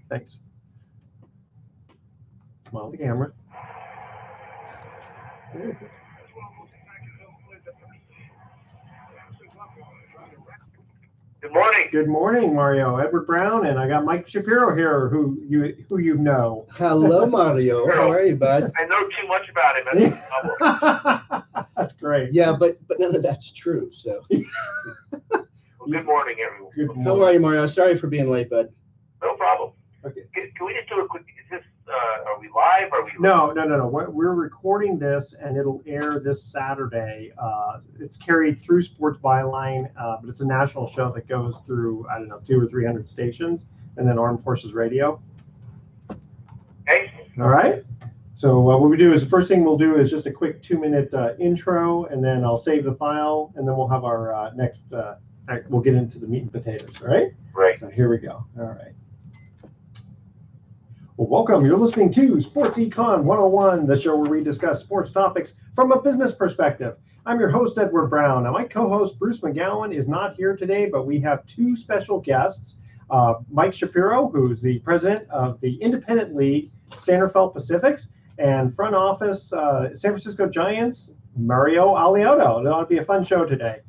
Thanks. Smile at the camera. Good morning. Good morning, Mario. Edward Brown, and I got Mike Shapiro here, who you know. Hello, Mario. How are you, bud? I know too much about him. That's the problem. That's great. Yeah, but none of that's true. So. Well, good morning, everyone. Good morning. How are you, Mario? Sorry for being late, bud. No problem. Okay. Can we just do a quick? Is this? Are we live? Are we? No. We're recording this, and it'll air this Saturday. It's carried through Sports Byline, but it's a national show that goes through 200 or 300 stations, and then Armed Forces Radio. Okay. All right. So what we do is the first thing we'll do is just a quick 2-minute intro, and then I'll save the file, and then we'll have our next. We'll get into the meat and potatoes. All right. Right. So here we go. All right. Well, welcome. You're listening to Sports Econ 101, the show where we discuss sports topics from a business perspective. I'm your host, Edward Brown. Now, my co-host, Bruce McGowan, is not here today, but we have two special guests. Mike Shapiro, who's the president of the Independent League, Sanderfeld Pacifics, and front office, San Francisco Giants, Mario Alioto. It ought to be a fun show today.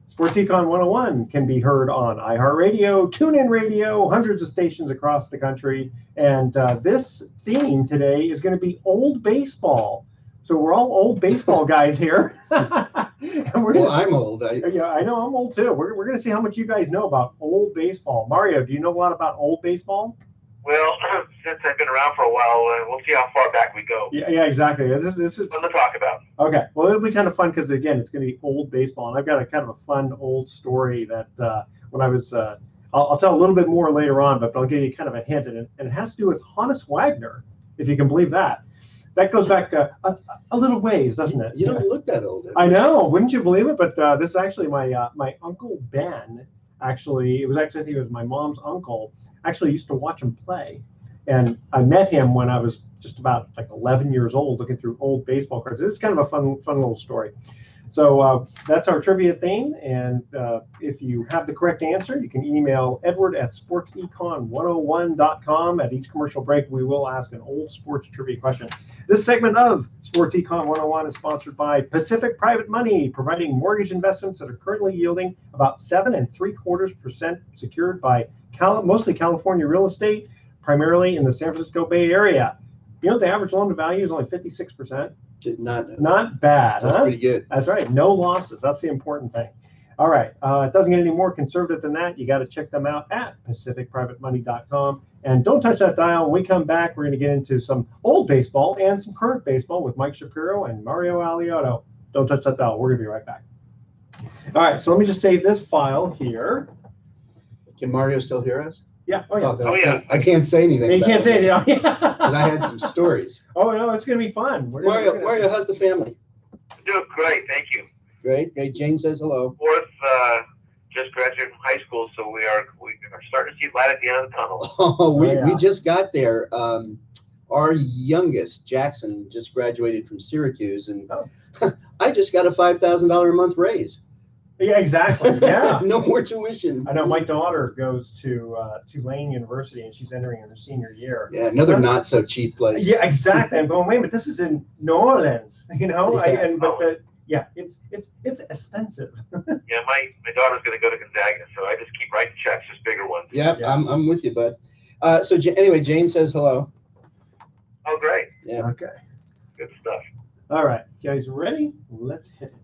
Sports Econ 101 can be heard on iHeartRadio, TuneIn Radio, hundreds of stations across the country. And this theme today is going to be old baseball. So we're all old baseball guys here. And we're I'm old. Yeah, I know I'm old too. We're going to see how much you guys know about old baseball. Mario, do you know a lot about old baseball? Well, since I've been around for a while, we'll see how far back we go. Yeah, exactly. This is fun to talk about. Okay. Well, it'll be kind of fun because, again, it's going to be old baseball. And I've got a kind of a fun old story that when I was I'll tell a little bit more later on, but I'll give you kind of a hint. And it has to do with Honus Wagner, if you can believe that. That goes back a little ways, doesn't it? You don't look that old. I know. Wouldn't you believe it? But this is actually my Uncle Ben. Actually, I think it was my mom's uncle. Actually used to watch him play. And I met him when I was just about like 11 years old looking through old baseball cards. It's kind of a fun little story. So that's our trivia theme. And if you have the correct answer, you can email Edward at sportsecon101.com. At each commercial break, we will ask an old sports trivia question. This segment of Sports Econ 101 is sponsored by Pacific Private Money, providing mortgage investments that are currently yielding about 7.75% secured by mostly California real estate, primarily in the San Francisco Bay Area. You know, the average loan to value is only 56%. Not bad. That's pretty good. That's right. No losses. That's the important thing. All right. It doesn't get any more conservative than that. You got to check them out at pacificprivatemoney.com. And don't touch that dial. When we come back, we're going to get into some old baseball and some current baseball with Mike Shapiro and Mario Alioto. Don't touch that dial. We're going to be right back. All right. So let me just save this file here. Can Mario still hear us? Yeah. Oh, yeah. Yeah. I can't say anything. You can't say anything. Because I had some stories. Oh, no, it's going to be fun. Mario, how's the family? Doing great, thank you. Great. Jane says hello. Fourth, just graduated from high school, so we are starting to see light at the end of the tunnel. Oh, we just got there. Our youngest, Jackson, just graduated from Syracuse, and I just got a $5,000 a month raise. Yeah, exactly. Yeah. No more tuition. I know my daughter goes to Tulane University, and she's entering her senior year. Yeah, another not so cheap place. Yeah, exactly. I'm going, wait a minute, this is in New Orleans, you know? Yeah. It's expensive. Yeah, my daughter's going to go to Gonzaga, so I just keep writing checks, just bigger ones. Yeah. I'm with you, bud. So anyway, Jane says hello. Oh, great. Yeah. Okay. Good stuff. All right, guys, ready? Let's hit it.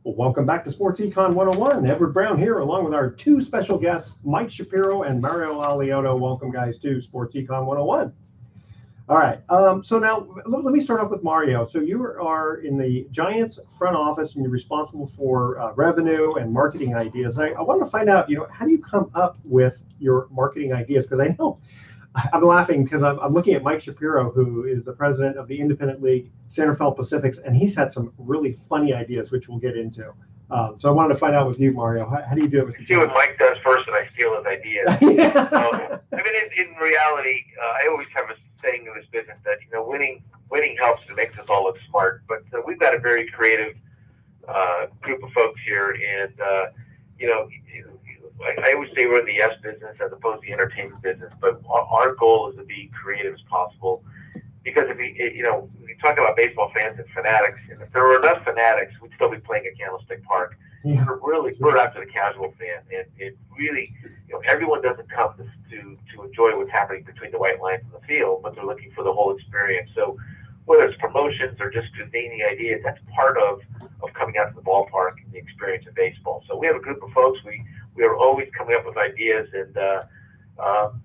Well, welcome back to Sports Econ 101. Edward Brown here, along with our two special guests, Mike Shapiro and Mario Alioto. Welcome, guys, to Sports Econ 101. All right. So now let me start off with Mario. So you are in the Giants front office, and you're responsible for revenue and marketing ideas. I want to find out, how do you come up with your marketing ideas? Because I know I'm laughing because I'm looking at Mike Shapiro, who is the president of the Independent League, Sanderfeld Pacifics, and he's had some really funny ideas, which we'll get into. So I wanted to find out with you, Mario, how do you do it? I see what Mike does first, and I steal his ideas. In reality, I always have a saying in this business that winning helps and makes us all look smart. But we've got a very creative group of folks here, and I always say we're in the yes business as opposed to the entertainment business, but our goal is to be creative as possible. Because if we talk about baseball fans and fanatics, and if there were enough fanatics, we'd still be playing at Candlestick Park. Yeah. We're after the casual fan, and it really, everyone doesn't come to enjoy what's happening between the white lines in the field, but they're looking for the whole experience. So whether it's promotions or just gaining ideas, that's part of coming out to the ballpark and the experience of baseball. So we have a group of folks. We are always coming up with ideas, and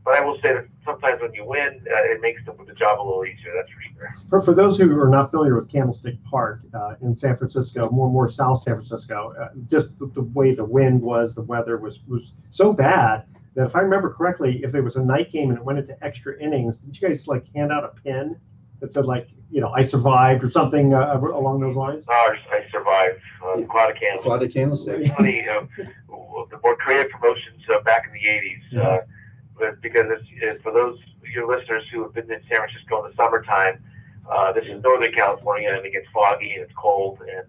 but I will say that sometimes when you win, it makes the job a little easier. That's for sure. For those who are not familiar with Candlestick Park in San Francisco, more South San Francisco, just the way the wind was, the weather was so bad that if I remember correctly, if there was a night game and it went into extra innings, did you guys like hand out a pin that said like, I survived or something along those lines? I survived. Quad of Candlestick. Funny, the more creative promotions back in the 80s. But because for those your listeners who have been in San Francisco in the summertime, this is Northern California and it gets foggy and it's cold, and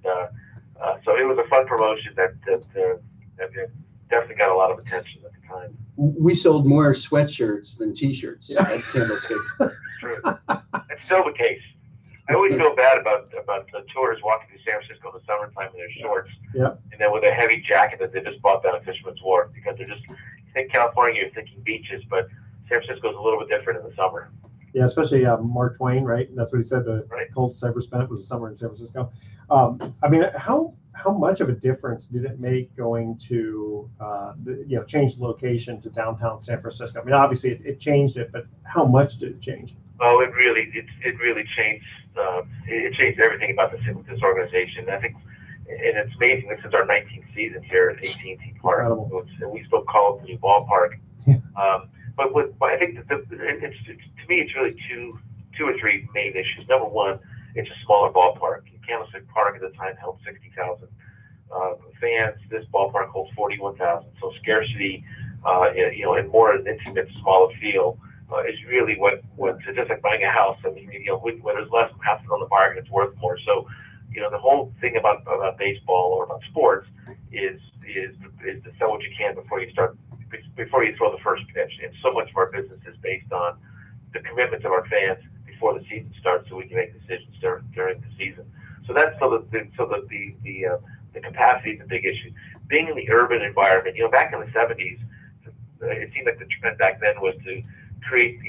so it was a fun promotion that definitely got a lot of attention at the time. We sold more sweatshirts than T-shirts at Candlestick. True. That's still the case. I always feel bad about the tourists walking through San Francisco in the summertime in their shorts, and then with a heavy jacket that they just bought down at Fisherman's Wharf, because they're just. In California, you're thinking beaches, but San Francisco is a little bit different in the summer. Yeah, especially Mark Twain, right? That's what he said. The coldest ever spent was the summer in San Francisco. I mean, how much of a difference did it make going to change the location to downtown San Francisco? I mean, obviously it changed it, but how much did it change? Oh, it really changed. It changed everything about this organization. I think. And it's amazing. This is our 19th season here at AT&T Park, and we still call it the new ballpark. But I think to me, it's really two or three main issues. Number one, it's a smaller ballpark. Candlestick Park at the time held 60,000 fans. This ballpark holds 41,000. So scarcity, and more an intimate, smaller feel is really what just like buying a house. I mean, when there's less hassle on the bargain, it's worth more. So. The whole thing about baseball or about sports is to sell what you can before you throw the first pitch. And so much of our business is based on the commitments of our fans before the season starts, so we can make decisions during the season. So that's the capacity is a big issue. Being in the urban environment, back in the 70s, it seemed like the trend back then was to create,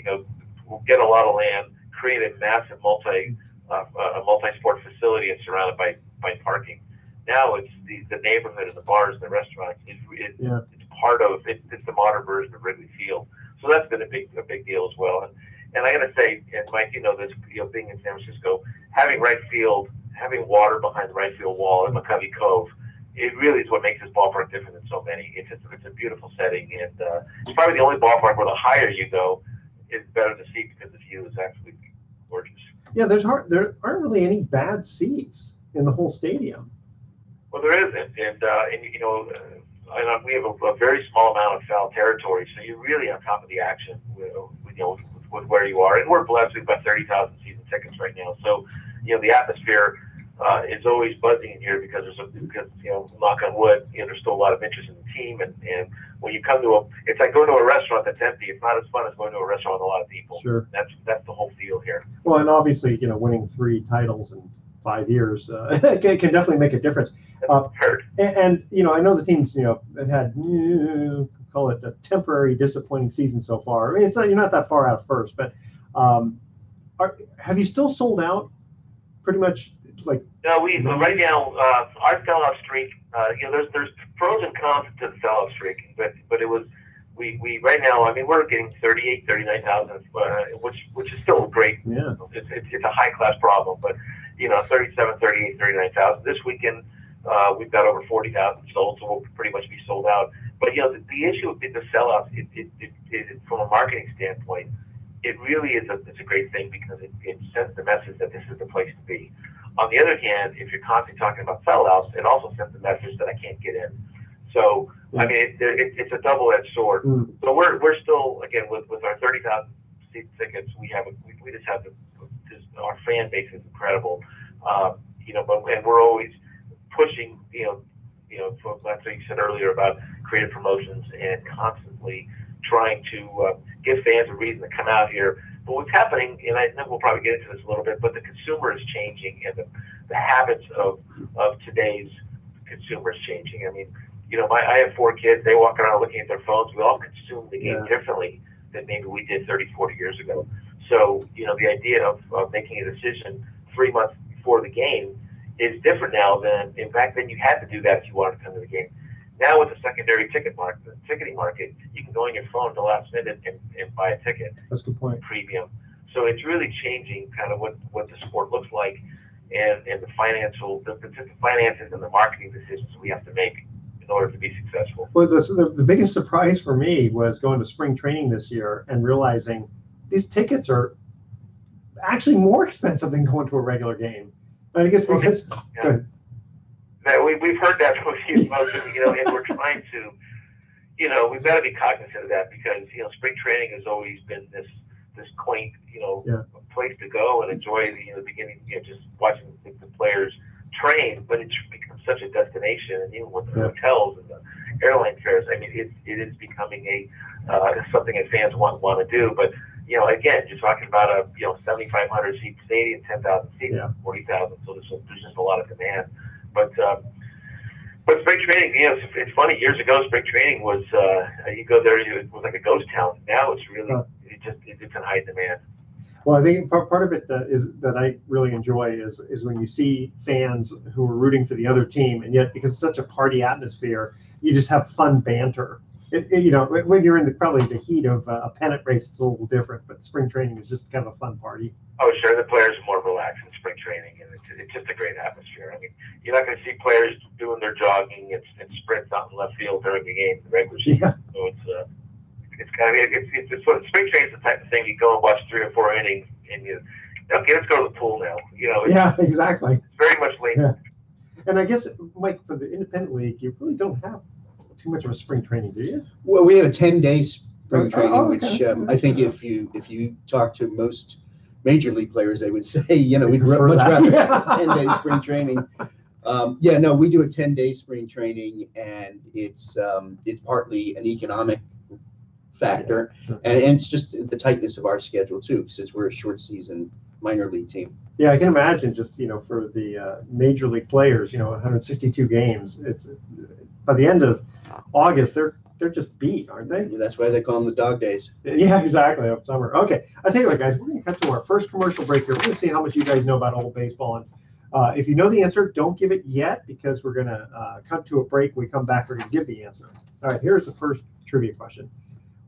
get a lot of land, create a massive multi-sport facility and surrounded by parking. Now it's the neighborhood and the bars and the restaurants. It's part of it. It's the modern version of Wrigley Field. So that's been a big deal as well. And I got to say, and Mike, this, being in San Francisco, having right field, having water behind the right field wall in McCovey Cove, it really is what makes this ballpark different than so many. It's a beautiful setting, and it's probably the only ballpark where the higher you go, it's better to see because the view is actually gorgeous. Yeah, there aren't really any bad seats in the whole stadium. Well, there isn't, and we have a very small amount of foul territory, so you're really on top of the action with where you are. And we're blessed; we've got 30,000 season tickets right now, so the atmosphere is always buzzing in here because knock on wood, there's still a lot of interest in the team, and when you come to it's like going to a restaurant that's empty. It's not as fun as going to a restaurant with a lot of people. Sure. That's the whole feel here. Well, and obviously, winning 3 titles in 5 years can definitely make a difference. And I know the teams, have had call it a temporary disappointing season so far. I mean, you're not that far out first, but have you still sold out? Pretty much. No, right now our sellout streak. There's pros and cons to the sellout streak, but it was we right now. I mean, we're getting 39,000, which is still great. Yeah, it's a high class problem, but 37, 38, 39,000 this weekend. We've got over 40,000 sold, so we'll pretty much be sold out. But the issue with the sellouts, it from a marketing standpoint, it really is it's a great thing because it sends the message that this is the place to be. On the other hand, if you're constantly talking about sellouts, it also sends the message that I can't get in. So I mean, it's a double-edged sword. So we're still, again, with our 30,000 seat tickets, we just have our fan base is incredible. And we're always pushing, that's what you said earlier about creative promotions and constantly trying to give fans a reason to come out here. But what's happening, and I know we'll probably get into this a little bit, but the consumer is changing, and the habits of today's consumer is changing. I mean, I have 4 kids. They walk around looking at their phones. We all consume the game differently than maybe we did 30, 40 years ago. So, the idea of making a decision 3 months before the game is different now than, in fact, then you had to do that if you wanted to come to the game. Now with the secondary ticketing market, you can go on your phone at the last minute and buy a ticket. That's a good point. Premium. So it's really changing kind of what the sport looks like, and the finances and the marketing decisions we have to make in order to be successful. Well, the biggest surprise for me was going to spring training this year and realizing these tickets are actually more expensive than going to a regular game. And I guess because we've heard that from a few folks, and we're trying to, we've got to be cognizant of that, because spring training has always been this quaint, place to go and enjoy the beginning, just watching the players train. But it's become such a destination, and even with the hotels and the airline fares, I mean, it is becoming something that fans want to do. But again, you're talking about a 7,500 seat stadium, 10,000 seats, 40,000. So there's just a lot of demand. But spring training, it's funny. Years ago, spring training was you go there, it was like a ghost town. Now it's really it's in high demand. Well, I think part of it that I really enjoy is when you see fans who are rooting for the other team, and yet because it's such a party atmosphere, you just have fun banter. When you're in probably the heat of a pennant race, it's a little different, but spring training is just kind of a fun party. Oh, sure. The players are more relaxed in spring training, and it's just a great atmosphere. I mean, you're not going to see players doing their jogging and sprints out in left field during the game, the regular season. Yeah. So it's kind of spring training is the type of thing you go and watch 3 or 4 innings, and okay, let's go to the pool now. Yeah, exactly. It's very much later. Yeah. And I guess, Mike, for the independent league, you really don't have too much of a spring training, do you? Well, we have a 10-day spring training, okay. which I think if you talk to most major league players, they would say, we'd much rather have a 10-day spring training. We do a 10-day spring training, and it's partly an economic factor, and it's just the tightness of our schedule too, since we're a short season minor league team. Yeah, I can imagine just for the major league players, 162 games. It's by the end of August, they're just beat, aren't they? Yeah, that's why they call them the dog days. Yeah, exactly. Of summer. Okay, I tell you what, guys, we're going to cut to our first commercial break here. We're going to see how much you guys know about old baseball, and if you know the answer, don't give it yet, because we're going to cut to a break. When we come back, we're going to give the answer. All right, here's the first trivia question.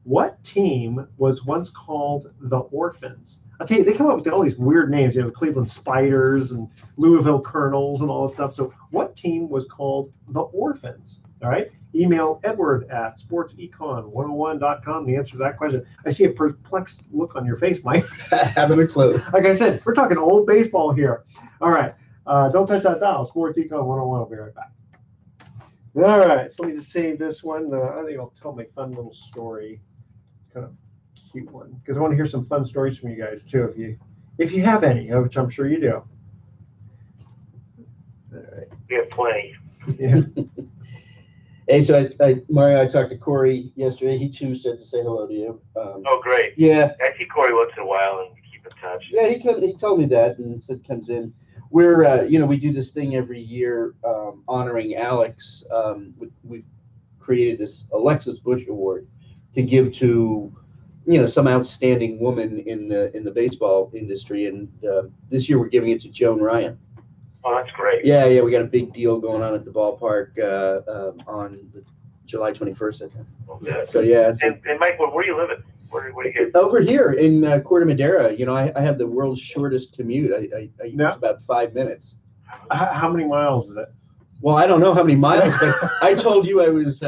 What team was once called the Orphans? I'll tell you, they come up with all these weird names, Cleveland Spiders and Louisville Colonels and all this stuff. So what team was called the Orphans? All right. Email Edward at sportsecon101.com the answer to that question. I see a perplexed look on your face, Mike. Having a clue. Like I said, we're talking old baseball here. All right. Don't touch that dial. Sports Econ 101. I'll be right back. All right. So let me just save this one. I think I'll tell my fun little story. It's kind of a cute one, because I want to hear some fun stories from you guys too, if you have any, which I'm sure you do. All right. We have plenty. Yeah. Hey, so Mario, I talked to Corey yesterday. He too said to say hello to you. Oh, great. Yeah. I see Corey once in a while, and we keep in touch. Yeah, he told me that and said comes in. We're we do this thing every year honoring Alex. We've created this Alexis Bush Award to give to some outstanding woman in the baseball industry, and this year we're giving it to Joan Ryan. Oh, that's great. Yeah, we got a big deal going on at the ballpark on July 21st, I think. Okay. So yeah. And Mike, where are you living? Where are you here? Over here in Corte Madera. I have the world's shortest commute. I use about 5 minutes. How many miles is it? Well, I don't know how many miles, but I told you I was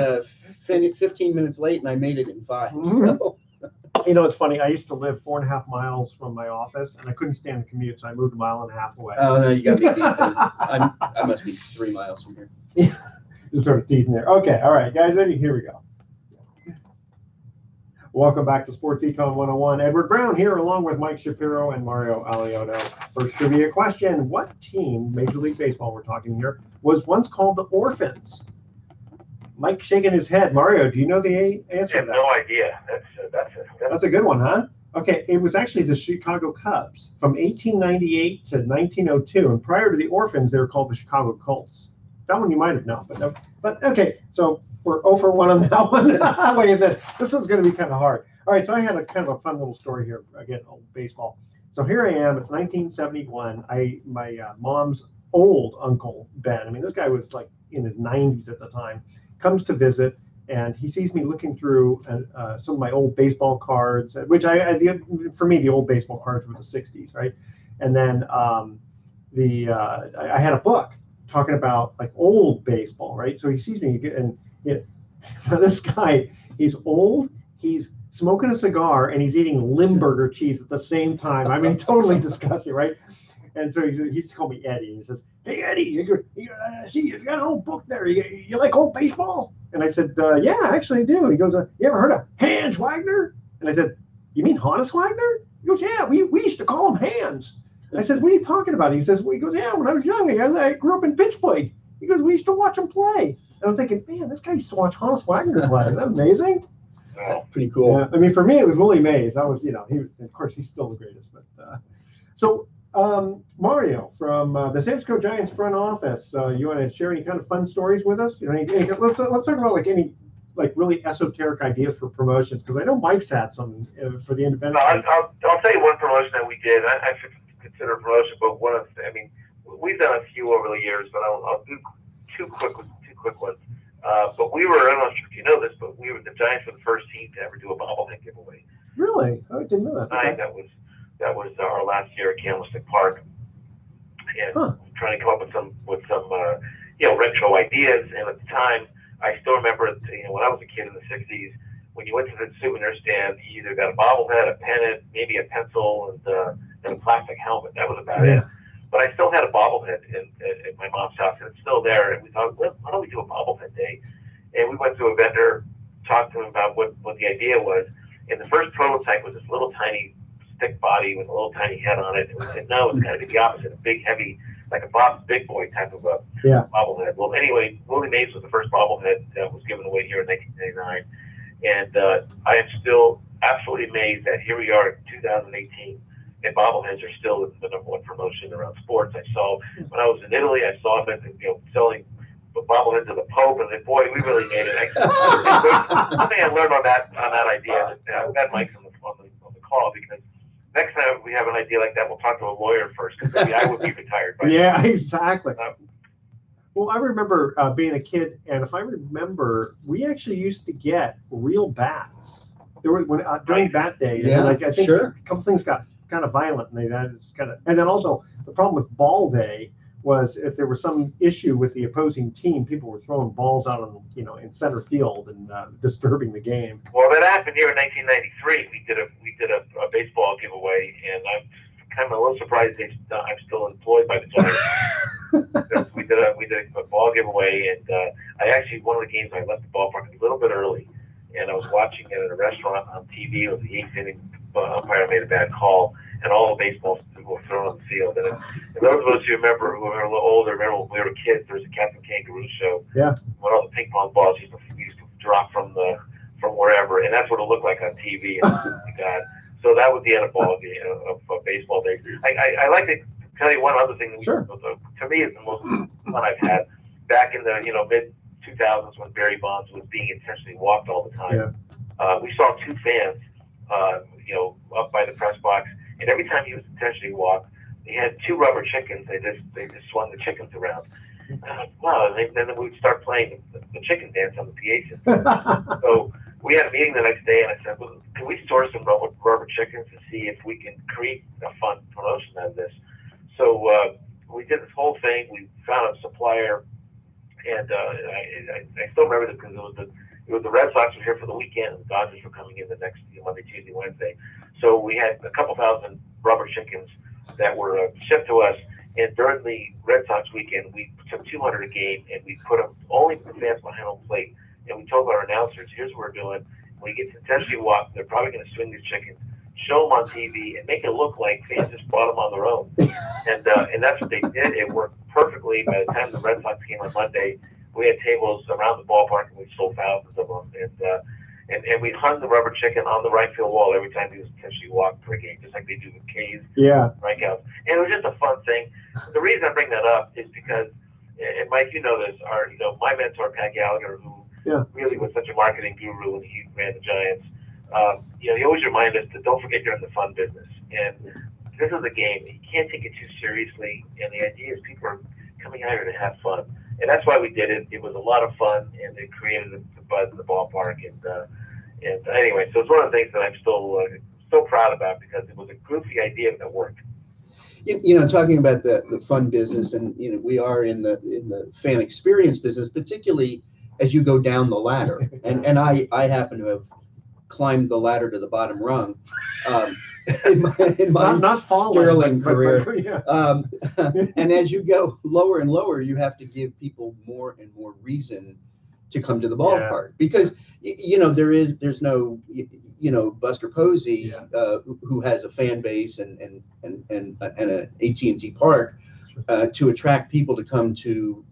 15 minutes late, and I made it in 5. So. It's funny. I used to live 4.5 miles from my office, and I couldn't stand the commute, so I moved 1.5 miles away. Oh no, you got me beat. I must be 3 miles from here. Yeah, just sort of teasing there. Okay, all right, guys, ready? Here we go. Welcome back to Sports Econ 101. Edward Brown here, along with Mike Shapiro and Mario Alioto. First trivia question: what team, Major League Baseball, we're talking here, was once called the Orphans? Mike shaking his head. Mario, do you know the answer I to have that? no idea. That's a good one, huh? Okay, it was actually the Chicago Cubs from 1898 to 1902, and prior to the Orphans, they were called the Chicago Colts. That one you might have known, but okay. So we're 0 for 1 on that one. Like I said, this one's going to be kind of hard. All right, so I had a kind of a fun little story here. Again, old baseball. So here I am. It's 1971. My mom's old uncle Ben. I mean, this guy was like in his 90s at the time. Comes to visit, and he sees me looking through some of my old baseball cards, which for me the old baseball cards were the 60s, right? And then I had a book talking about like old baseball, right? So he sees me, and this guy, he's old, he's smoking a cigar, and he's eating Limburger cheese at the same time. I mean, totally disgusting, right? And so he used to call me Eddie. He says, "Hey, Eddie, you see, you got an old book there. You like old baseball?" And I said, "Yeah, actually I do." He goes, "You ever heard of Hans Wagner?" And I said, "You mean Hannes Wagner?" He goes, "Yeah, we used to call him Hans." I said, "What are you talking about?" He says, "Well," he goes, "Yeah, when I was young, I grew up in Pittsburgh." He goes, "We used to watch him play." And I'm thinking, man, this guy used to watch Hannes Wagner play. Isn't that amazing? Pretty cool. Yeah, I mean, for me, it was Willie Mays. I was, of course, he's still the greatest. But so, Mario from the San Francisco Giants front office, you want to share any kind of fun stories with us? Let's talk about like any like really esoteric ideas for promotions, because I know Mike's had some for the independent. No, I'll tell you one promotion that we did. I should consider a promotion, but we've done a few over the years, but I'll do two quick ones. But we were, I don't know if you know this, but the Giants were the first team to ever do a bobblehead giveaway. Really? I didn't know that. Okay. That was our last year at Candlestick Park, and trying to come up with some retro ideas. And at the time, I still remember, when I was a kid in the '60s, when you went to the souvenir stand, you either got a bobblehead, a pennant, maybe a pencil, and a plastic helmet. That was about it. But I still had a bobblehead at my mom's house, and it's still there. And we thought, well, why don't we do a bobblehead day? And we went to a vendor, talked to him about what the idea was. And the first prototype was this little tiny stick body with a little tiny head on it. And we said, no, it's got to be the opposite, a big, heavy, like a Bob's Big Boy type of a bobblehead. Well, anyway, Willie Mays was the first bobblehead that was given away here in 1999. And I am still absolutely amazed that here we are in 2018. And bobbleheads are still the number one promotion around sports. I saw when I was in Italy, I saw them, selling bobbleheads of the Pope, and then, boy, we really made it. Something I learned on that idea. I'm glad Mike's on the call, because next time we have an idea like that, we'll talk to a lawyer first, because maybe I would be retired by now. Exactly. Well, I remember being a kid, and if I remember, we actually used to get real bats. There were during bat day, and I think a couple things got kind of violent, and then also the problem with ball day was if there was some issue with the opposing team, people were throwing balls out on in center field and disturbing the game. Well, that happened here in 1993. We did a baseball giveaway, and I'm kind of a little surprised I'm still employed by the Giants. we did a ball giveaway, and I actually, one of the games, I left the ballpark a little bit early, and I was watching it at a restaurant on TV. It was the 8th inning. Umpire made a bad call, and all the baseballs were thrown on the field. And those of us who remember, who are a little older, remember when we were kids, there was a Captain Kangaroo show. Yeah. When all the ping pong balls used to drop from wherever, and that's what it looked like on TV. And oh my God! So that was the end of baseball day. I like to tell you one other thing. To me, is the most fun I've had. Back in the mid 2000s, when Barry Bonds was being intentionally walked all the time, we saw two fans. Up by the press box, and every time he was intentionally walked, he had two rubber chickens. They just swung the chickens around. Wow! And then we would start playing the chicken dance on the PA system. So we had a meeting the next day, and I said, well, can we source some rubber chickens to see if we can create a fun promotion out of this? So we did this whole thing. We found a supplier, and I still remember this because it was the Red Sox were here for the weekend, and the Dodgers were coming in the next Monday, Tuesday, Wednesday. So we had a couple thousand rubber chickens that were shipped to us. And during the Red Sox weekend, we took 200 a game, and we put them only for fans behind home plate. And we told our announcers, here's what we're doing. When you get to intentionally walk, they're probably going to swing these chickens, show them on TV, and make it look like fans just bought them on their own. And that's what they did. It worked perfectly. By the time the Red Sox came on Monday, We had tables around the ballpark, and we sold thousands of them. And we hung the rubber chicken on the right field wall every time he was potentially walked for a game, just like they do with K's strikeouts. And it was just a fun thing. The reason I bring that up is because, and Mike, you know this, my mentor Pat Gallagher, who really was such a marketing guru when he ran the Giants. He always reminded us to don't forget you're in the fun business. And this is a game. You can't take it too seriously. And the idea is people are coming out here to have fun. And that's why we did it. It was a lot of fun, and it created the buzz in the ballpark. And anyway, so it's one of the things that I'm still so proud about, because it was a goofy idea that worked. Talking about the fun business, and we are in the fan experience business, particularly as you go down the ladder. And I happen to have climbed the ladder to the bottom rung in my not sterling career. But and as you go lower and lower, you have to give people more and more reason to come to the ballpark, because there's no Buster Posey who has a fan base and an AT&T Park to attract people to come to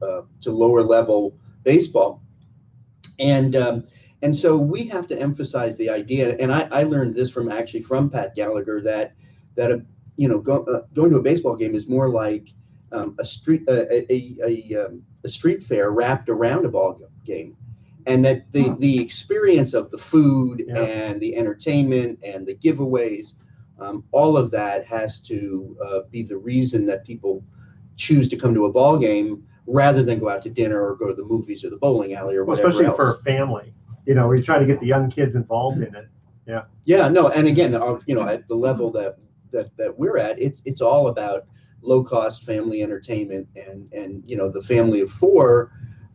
lower level baseball, and so we have to emphasize the idea. And I learned this from Pat Gallagher, that going to a baseball game is more like a street fair wrapped around a ball game, and that the experience of the food and the entertainment and the giveaways, all of that has to be the reason that people choose to come to a ball game rather than go out to dinner or go to the movies or the bowling alley or whatever especially else. for a family. We try to get the young kids involved in it. And again, at the level that we're at, it's all about low cost family entertainment, and the family of four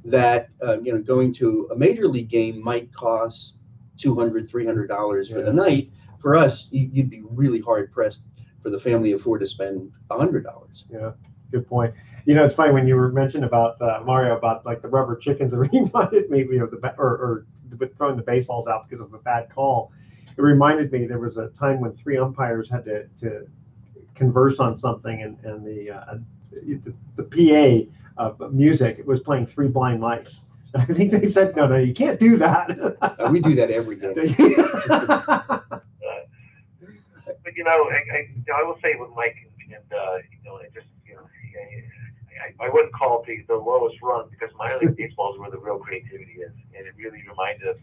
that going to a major league game might cost $200-$300 for the night. For us, you'd be really hard pressed for the family of four to spend $100. Yeah, good point. It's funny when you were mentioning about Mario, about like the rubber chickens. It reminded me of throwing the baseballs out because of a bad call. It reminded me there was a time when three umpires had to converse on something, and the PA music was playing Three Blind Mice. And I think they said, no, you can't do that. We do that every day. But I will say with Mike, I wouldn't call it the lowest rung, because minor league baseball is where the real creativity is, and it really reminds us,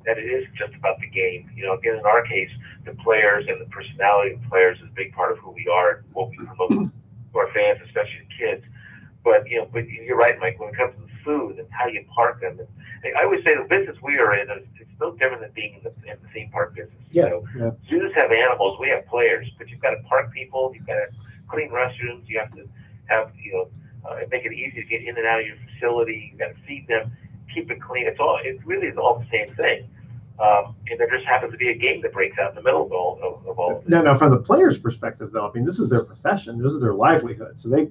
that it is just about the game. Again, in our case, the players and the personality of the players is a big part of who we are, and what we promote to our fans, especially the kids. But you're right, Mike. When it comes to the food and how you park them, and I always say the business we are in it's no different than being in the theme park business. Zoos have animals, we have players, but you've got to park people, you've got to clean restrooms, you have to have make it easy to get in and out of your facility, you've got to feed them, keep it clean. It really is all the same thing. And there just happens to be a game that breaks out in the middle of all of this. No, from the players' perspective, though, this is their profession, this is their livelihood, so they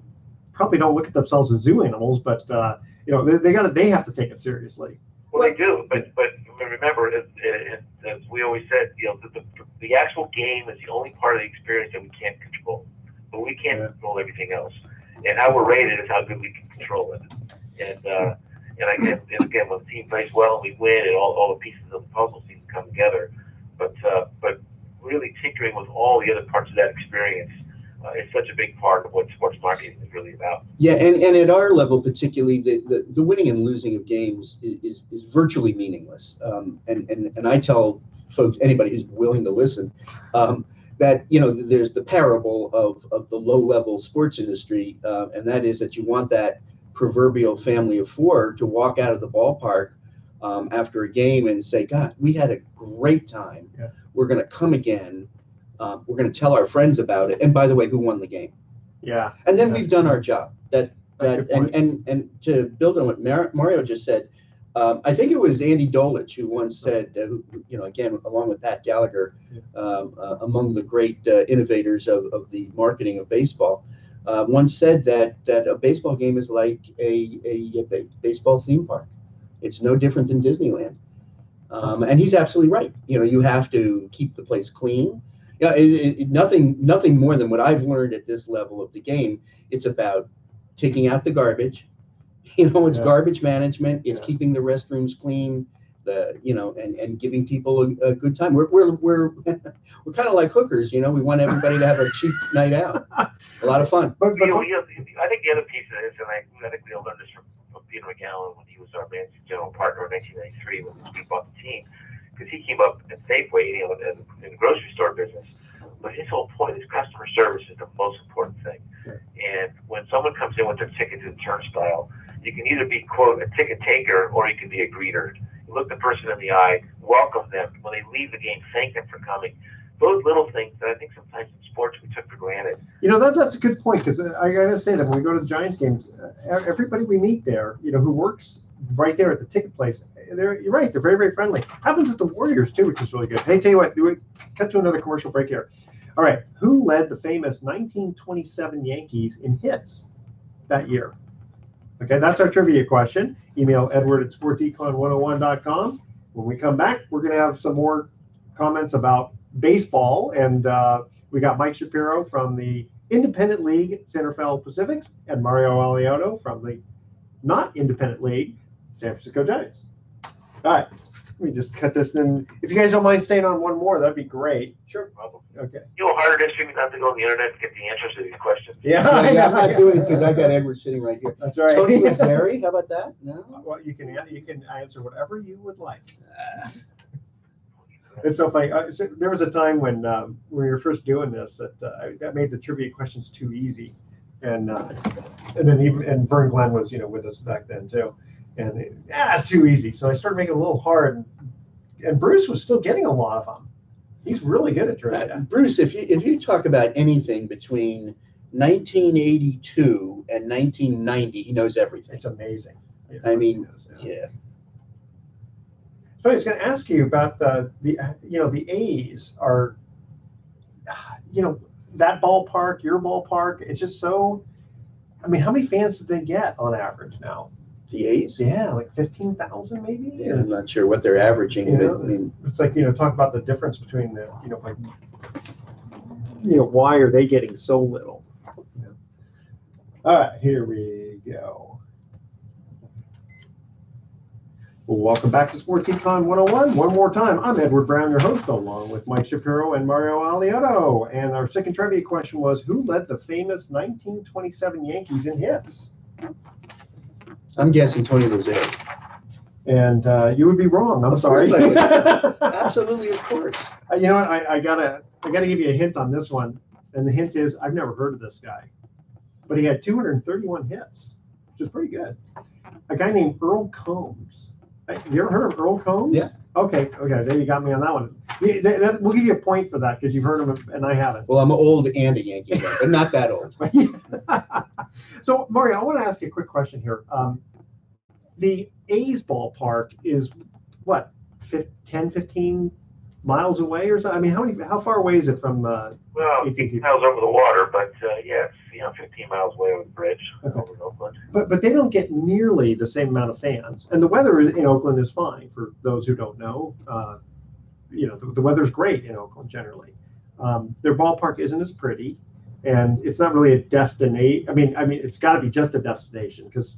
probably don't look at themselves as zoo animals, but they have to take it seriously. Well, they do, but remember, as we always said, the actual game is the only part of the experience that we can't control, but we can't control everything else. And how we're rated is how good we can control it. And again, when the team plays well and we win, and all the pieces of the puzzle seem to come together. But really tinkering with all the other parts of that experience is such a big part of what sports marketing is really about. Yeah, and at our level, particularly, the winning and losing of games is virtually meaningless. And I tell folks, anybody who's willing to listen, that there's the parable of the low-level sports industry, and that is that you want that proverbial family of four to walk out of the ballpark after a game and say, God, we had a great time. Yeah. We're going to come again. We're going to tell our friends about it. And by the way, who won the game? Yeah. And then we've done our job. And to build on what Mario just said, I think it was Andy Dolich who once said, again, along with Pat Gallagher, among the great innovators of the marketing of baseball, once said that a baseball game is like a baseball theme park. It's no different than Disneyland. And he's absolutely right. You have to keep the place clean. Nothing more than what I've learned at this level of the game. It's about taking out the garbage. It's Yeah. garbage management. It's Yeah. keeping the restrooms clean. And giving people a good time. We're kind of like hookers. We want everybody to have a cheap night out. A lot of fun. But I think the other piece of this, and I think we all learned this from Peter McGowan when he was our managing general partner in 1993 when we bought the team, because he came up at Safeway, in the grocery store business. But his whole point is customer service is the most important thing. And when someone comes in with their ticket to the turnstile, you can either be, quote, a ticket taker or you can be a greeter. You look the person in the eye, welcome them. When they leave the game, thank them for coming. Those little things that I think sometimes in sports we took for granted. That's a good point, because I gotta say that when we go to the Giants games, everybody we meet there, who works right there at the ticket place, you're right, they're very, very friendly. Happens at the Warriors too, which is really good. Hey, tell you what, we cut to another commercial break here. All right, who led the famous 1927 Yankees in hits that year? Okay, that's our trivia question. Email edward@sportsecon101.com. When we come back, we're going to have some more comments about baseball. And we got Mike Shapiro from the Independent League Santa Fe Pacifics and Mario Alioto from the not Independent League San Francisco Giants. All right, let me just cut this in. If you guys don't mind staying on one more, that'd be great. Sure, problem. Okay. You know, harder this for me not to go on the internet to get the answers to these questions. Yeah, I'm not doing it because I got Edward sitting right here. That's right. Tony Lazzari, how about that? No. Well, you can answer whatever you would like. It's so funny. So there was a time when we were first doing this that made the trivia questions too easy, and then Vern Glenn was with us back then too, and it's too easy. So I started making it a little hard, and Bruce was still getting a lot of them. He's really good at trivia. Bruce, if you talk about anything between 1982 and 1990, he knows everything. It's amazing. I mean, yeah. So I was going to ask you about the A's are, that ballpark, your ballpark. It's just so. I mean, how many fans did they get on average now? The A's? Yeah, like 15,000 maybe. Yeah, I'm not sure what they're averaging. But, I mean, it's like talk about the difference between the why are they getting so little? All right, here we go. Well, welcome back to Sports Econ 101. One more time, I'm Edward Brown, your host, along with Mike Shapiro and Mario Alioto. And our second trivia question was, who led the famous 1927 Yankees in hits? I'm guessing Tony Lazzari. And you would be wrong. I'm sorry. Absolutely, of course. You know what? I gotta give you a hint on this one, and the hint is I've never heard of this guy, but he had 231 hits, which is pretty good. A guy named Earl Combs. Have you ever heard of Earl Combs? Yeah. Okay. There you got me on that one. We'll give you a point for that because you've heard him and I haven't. Well, I'm old and a Yankee fan, but not that old. So, Mario, I want to ask you a quick question here. The A's ballpark is what, 10, 15 miles away or something? I mean, how far away is it from? Well, 15 miles over the water, but yeah, it's 15 miles away over the bridge over Oakland. But they don't get nearly the same amount of fans, and the weather in Oakland is fine. For those who don't know, the weather's great in Oakland generally. Their ballpark isn't as pretty, and it's not really a destination. I mean, it's got to be just a destination because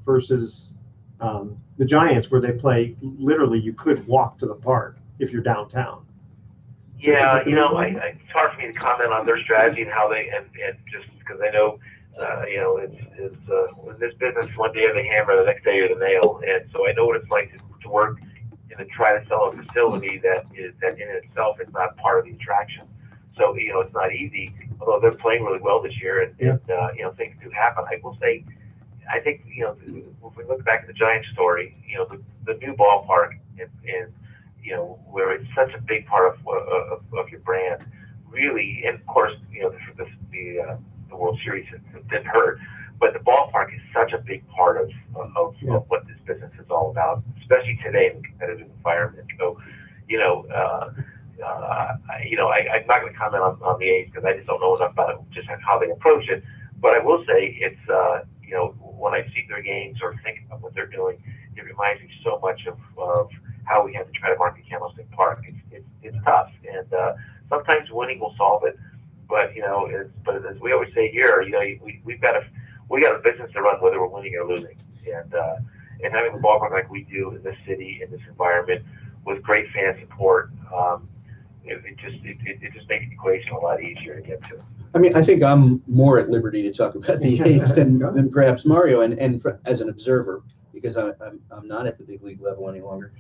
versus the Giants where they play. Literally, you could walk to the park if you're downtown. So yeah, it's hard for me to comment on their strategy and how they and just because I know, it's in this business one day the hammer, the next day you're the nail, and so I know what it's like to work and to try to sell a facility that in itself is not part of the attraction. So it's not easy. Although they're playing really well this year, and things do happen. I will say, I think if we look back at the Giants story, the new ballpark and where it's such a big part of your brand, really, and of course, the World Series didn't hurt, but the ballpark is such a big part of what this business is all about, especially today in the competitive environment. So, I'm not going to comment on the A's because I just don't know enough about it, just how they approach it. But I will say it's when I see their games or think about what they're doing, it reminds me so much of how we have to try to market Candlestick Park. It's tough, and sometimes winning will solve it. But as we always say here, we've got we got a business to run whether we're winning or losing. And having a ballpark like we do in this city, in this environment, with great fan support, it just makes the equation a lot easier to get to. I mean, I think I'm more at liberty to talk about the A's than perhaps Mario, and as an observer, because I'm not at the big league level any longer.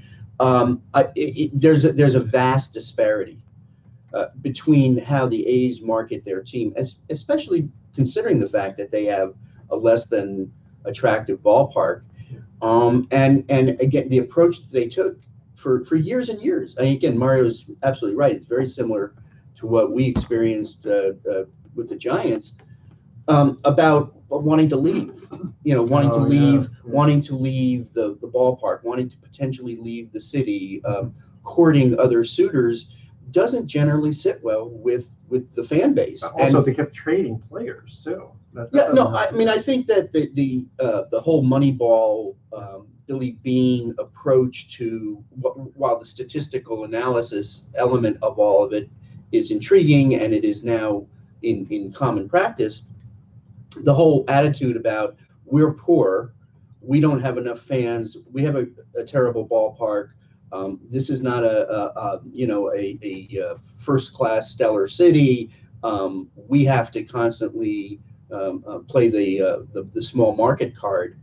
There's a vast disparity between how the A's market their team, especially considering the fact that they have a less than attractive ballpark, and again the approach that they took for years and years. And again, Mario's absolutely right. It's very similar to what we experienced with the Giants, about wanting to leave, wanting to leave the ballpark, wanting to potentially leave the city, courting other suitors, doesn't generally sit well with the fan base. Also, they kept trading players too. I mean, I think that the whole Moneyball, Billy Beane approach to, while the statistical analysis element of all of it is intriguing and it is now in common practice, the whole attitude about we're poor, we don't have enough fans, we have a terrible ballpark, this is not a first class stellar city, we have to constantly play the small market card,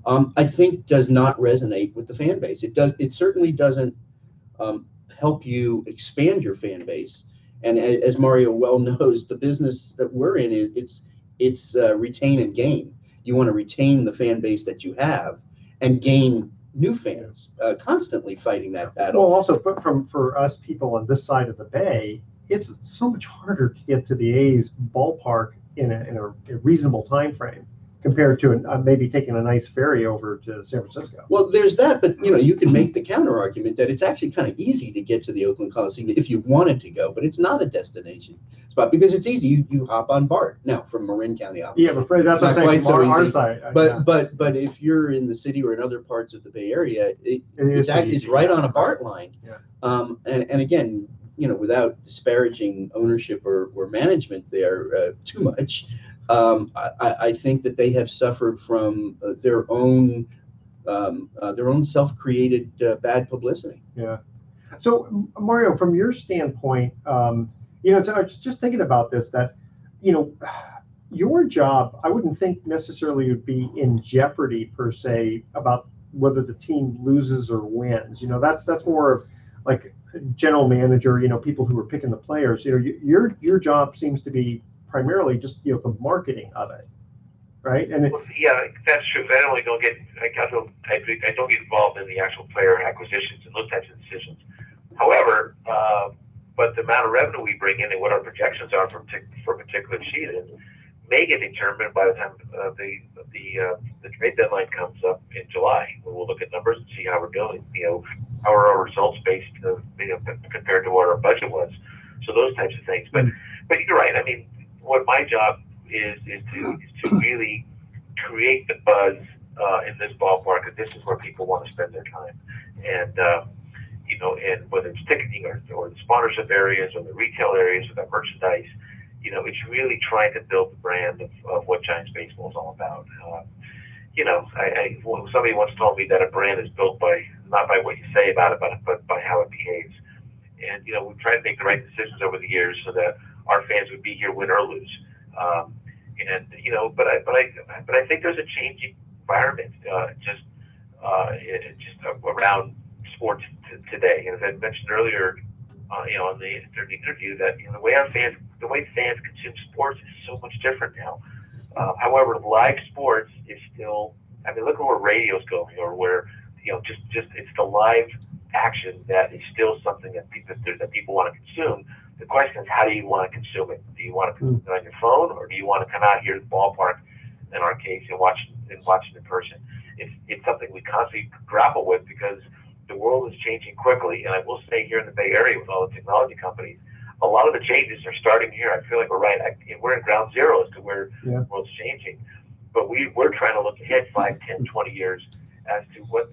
I think does not resonate with the fan base. It certainly doesn't help you expand your fan base. And as Mario well knows, the business that we're in it's retain and gain. You want to retain the fan base that you have and gain new fans, constantly fighting that battle. Well, also, but for us people on this side of the bay, it's so much harder to get to the A's ballpark in a reasonable time frame compared to maybe taking a nice ferry over to San Francisco. Well, there's that, but you can make the counter argument that it's actually kind of easy to get to the Oakland Coliseum if you wanted to go, but it's not a destination spot because it's easy. You hop on BART now from Marin County. Obviously. Yeah, but that's what I'm saying. From our side, but if you're in the city or in other parts of the Bay Area, it's right on a BART line. Yeah. And again, without disparaging ownership or management there too much. I think that they have suffered from their own self-created bad publicity. Yeah. So Mario, from your standpoint, I was just thinking about this, that, your job, I wouldn't think necessarily would be in jeopardy per se about whether the team loses or wins. That's more of like general manager, people who are picking the players. Your job seems to be primarily just the marketing of it, right? And that's true. I don't get involved in the actual player acquisitions and those types of decisions. However, but the amount of revenue we bring in and what our projections are for a particular season may get determined by the time the trade deadline comes up in July. We'll look at numbers and see how we're doing. How are our results based compared to what our budget was. So those types of things. But you're right. I mean, what my job is to really create the buzz in this ballpark that this is where people want to spend their time, and and whether it's ticketing or the sponsorship areas or the retail areas or the merchandise, it's really trying to build the brand of what Giants baseball is all about. Somebody once told me that a brand is built not by what you say about it, but by how it behaves. And we've tried to make the right decisions over the years so that our fans would be here, win or lose. But I think there's a changing environment just around sports today. And as I mentioned earlier, on the interview, that the way fans consume sports is so much different now. However, live sports is still. I mean, look at where radio's going, or where just it's the live action that is still something that people want to consume. The question is, how do you want to consume it? Do you want to consume it on your phone, or do you want to come out here to the ballpark, in our case, and watch it in person? It's something we constantly grapple with because the world is changing quickly. And I will say, here in the Bay Area with all the technology companies, a lot of the changes are starting here. I feel like we're in ground zero as to where the world's changing. But we're trying to look ahead 5, 10, 20 years as to what's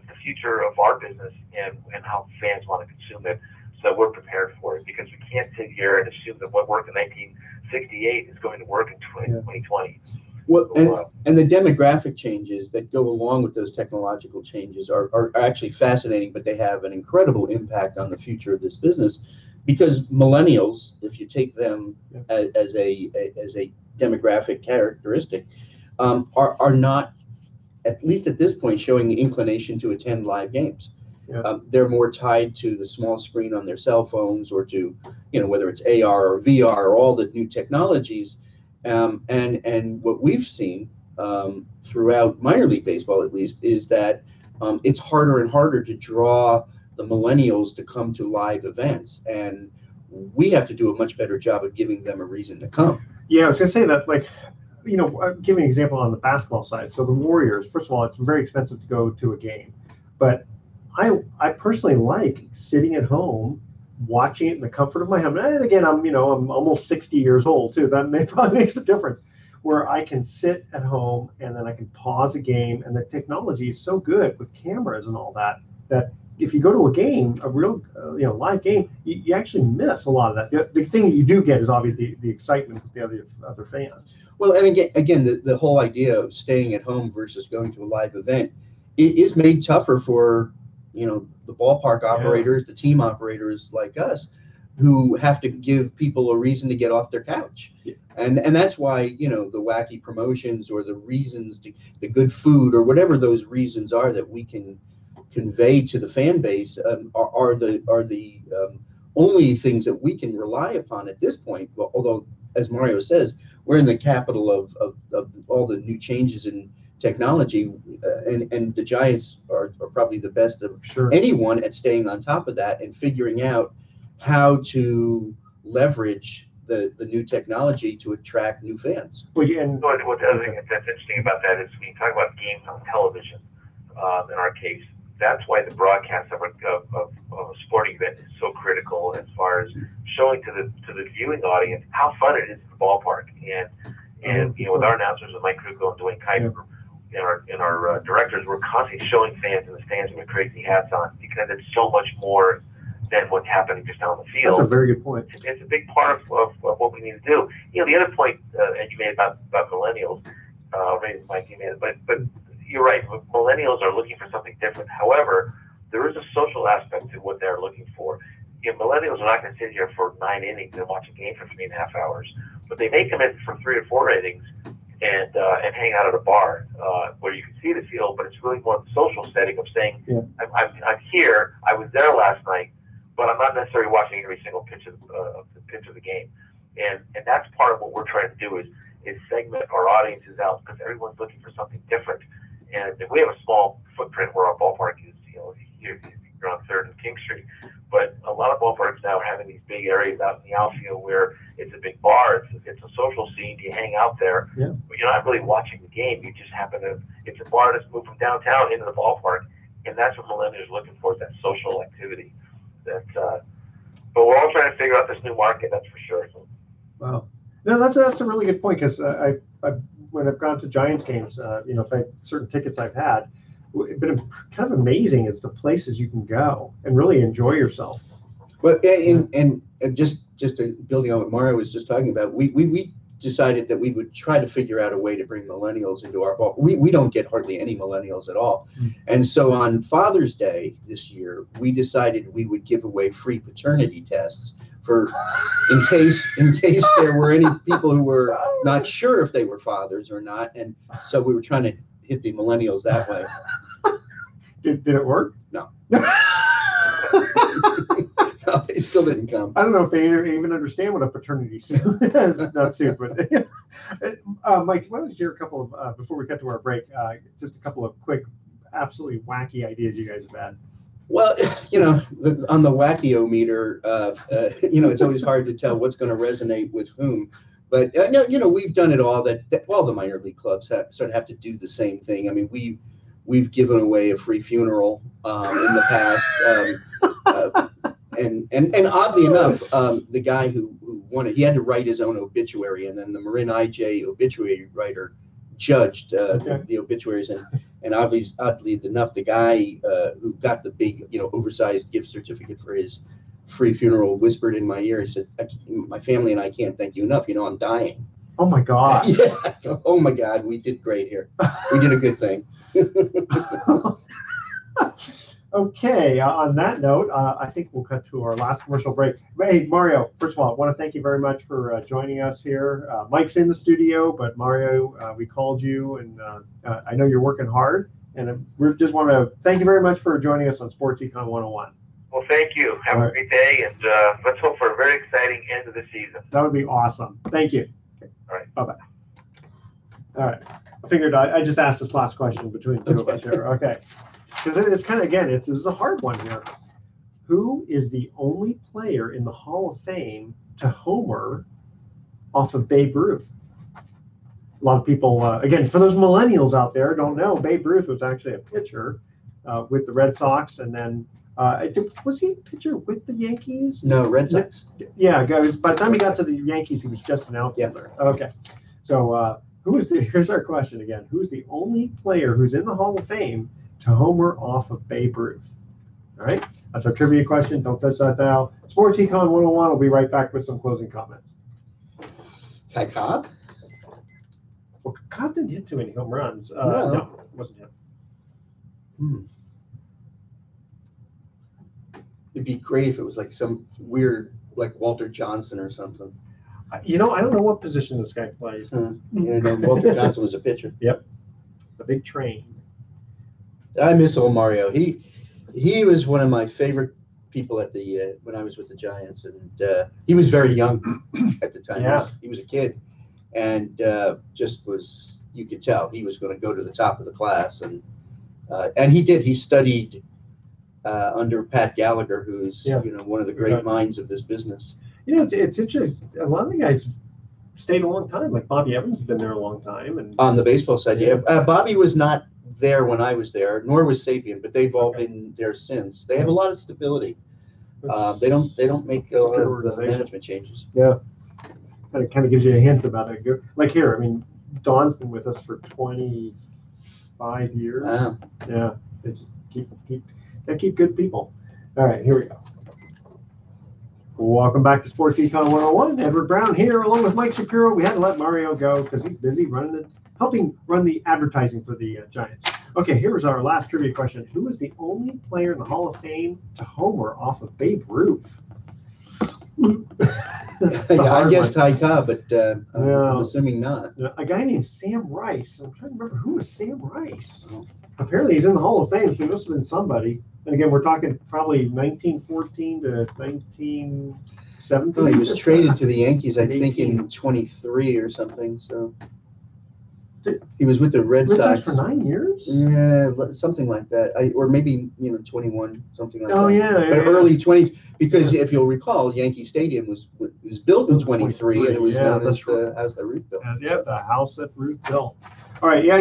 the future of our business and how fans want to consume it, so that we're prepared for it. Because we can't sit here and assume that what worked in 1968 is going to work in 2020. Well, and the demographic changes that go along with those technological changes are actually fascinating, but they have an incredible impact on the future of this business, because millennials, if you take them as a demographic characteristic, are not, at least at this point, showing the inclination to attend live games. Yeah. They're more tied to the small screen on their cell phones, or to, whether it's AR or VR or all the new technologies. And what we've seen throughout minor league baseball, at least, is that it's harder and harder to draw the millennials to come to live events, and we have to do a much better job of giving them a reason to come. Yeah, I was gonna say that, like, give me an example on the basketball side. So the Warriors, first of all, it's very expensive to go to a game, but I personally like sitting at home, watching it in the comfort of my home. And again, I'm almost 60 years old too. That probably makes a difference, where I can sit at home and then I can pause a game, and the technology is so good with cameras and all that if you go to a game, a real live game, you actually miss a lot of that. The thing that you do get is obviously the excitement with the other fans. Well, and again, the whole idea of staying at home versus going to a live event is made tougher for the ballpark operators, the team operators like us, who have to give people a reason to get off their couch. Yeah. And that's why, the wacky promotions, or the reasons the good food, or whatever those reasons are that we can convey to the fan base, are the only things that we can rely upon at this point. Well, although, as Mario says, we're in the capital of all the new changes in technology, and the Giants are probably the best of anyone at staying on top of that and figuring out how to leverage the new technology to attract new fans. Well, yeah, and what the other thing that's interesting about that is, when you talk about games on television, in our case, that's why the broadcast of a sporting event is so critical, as far as showing to the viewing audience how fun it is in the ballpark. And with our announcers, with Mike Kruko and Dwayne Kuiper, and our directors, we're constantly showing fans in the stands with crazy hats on, because it's so much more than what's happening just on the field. That's a very good point. It's a big part of what we need to do. The other point that you made about millennials, Mike, you made, but you're right. Millennials are looking for something different. However, there is a social aspect to what they're looking for. Millennials are not going to sit here for 9 innings and watch a game for 3.5 hours, but they may come in for 3 or 4 innings and hang out at a bar where you can see the field, but it's really more the social setting of saying, I'm here. I was there last night, but I'm not necessarily watching every single pitch of the game. And that's part of what we're trying to do is segment our audiences out, because everyone's looking for something different. And we have a small footprint where our ballpark is, you're on 3rd and King Street. But a lot of ballparks now are having these big areas out in the outfield where it's a big bar, it's a social scene, you hang out there, but you're not really watching the game. You just it's a bar that's moved from downtown into the ballpark, and that's what millennials are looking for, is that social activity. But we're all trying to figure out this new market, that's for sure. Wow. No, that's a really good point, because when I've gone to Giants games, certain tickets I've had, it's been kind of amazing as the places you can go and really enjoy yourself. Well, and just building on what Mario was just talking about, we decided that we would try to figure out a way to bring millennials into our ball. We don't get hardly any millennials at all. And so on Father's Day this year, we decided we would give away free paternity tests in case there were any people who were not sure if they were fathers or not. And so we were trying to hit the millennials that way. Did it work? No. No, they still didn't come. I don't know if they even understand what a paternity suit is. Not suit, but Mike, why don't you share a couple of, before we cut to our break, just a couple of quick, absolutely wacky ideas you guys have had. Well, on the wacky-o-meter, it's always hard to tell what's going to resonate with whom. But, we've done it all, that all the minor league clubs sort of have to do the same thing. I mean, we've given away a free funeral in the past. And oddly enough, the guy who won it, he had to write his own obituary, and then the Marin IJ obituary writer judged the obituaries, and obviously, oddly enough, the guy who got the big, oversized gift certificate for his free funeral whispered in my ear. He said, "My family and I can't thank you enough. I'm dying." Oh my God. Yeah. Oh my God, we did great here. We did a good thing. Okay, on that note, I think we'll cut to our last commercial break. Hey, Mario, first of all, I want to thank you very much for joining us here. Mike's in the studio, but Mario, we called you, and I know you're working hard, and we just want to thank you very much for joining us on Sports Econ 101. Well, thank you. Have a great day, and let's hope for a very exciting end of the season. That would be awesome. Thank you. Okay. All right. Bye-bye. All right. I figured I just asked this last question between the two of us here. Okay. Because it's kind of, again, this is a hard one here. Who is the only player in the Hall of Fame to homer off of Babe Ruth? A lot of people, again, for those millennials out there, don't know, Babe Ruth was actually a pitcher with the Red Sox, and then was he a pitcher with the Yankees? No, Red Sox. Yeah, guys. By the time he got to the Yankees, he was just an outfielder. Yeah. Okay. So here's our question again. Who's the only player who's in the Hall of Fame to homer off of Babe Ruth? All right. That's our trivia question. Don't touch that dial. Sports Econ 101 will be right back with some closing comments. Ty Cobb? Well, Cobb didn't hit too many home runs. No, it wasn't him. It'd be great if it was like some weird, like Walter Johnson or something. I don't know what position this guy plays. Yeah, no, Walter Johnson was a pitcher. Yep. The big train. I miss old Mario. He was one of my favorite people at the when I was with the Giants, and he was very young at the time. Yeah. He was a kid, and just was, you could tell he was going to go to the top of the class, and he did. He studied under Pat Gallagher, who's one of the great minds of this business. It's interesting. A lot of the guys stayed a long time. Like Bobby Evans has been there a long time, and on the baseball side, Bobby was not there when I was there, nor was Sapien, but they've all been there since. They have a lot of stability. They don't make a lot of management changes. Yeah, kind of gives you a hint about it. Like here, I mean, Don's been with us for 25 years. Wow. Yeah, it's keep good people. All right, here we go. Welcome back to Sports Econ 101. Edward Brown here, along with Mike Shapiro. We had to let Mario go because he's busy helping run the advertising for the Giants. Okay, here's our last trivia question. Who is the only player in the Hall of Fame to homer off of Babe Ruth? I guess Ty Cobb, but I'm assuming not. A guy named Sam Rice. I'm trying to remember who was Sam Rice. Apparently he's in the Hall of Fame, so he must have been somebody. And again, we're talking probably 1914 to 1917. Well, he was traded to the Yankees, I think, in 23 or something. So he was with the Red Sox for 9 years. Yeah, something like that. Or maybe 21, something like that. Oh yeah, but early 20s, because if you'll recall, Yankee Stadium was built in 23, and it was known as the house that Ruth built. Yeah, the house that Ruth built. All right, yeah,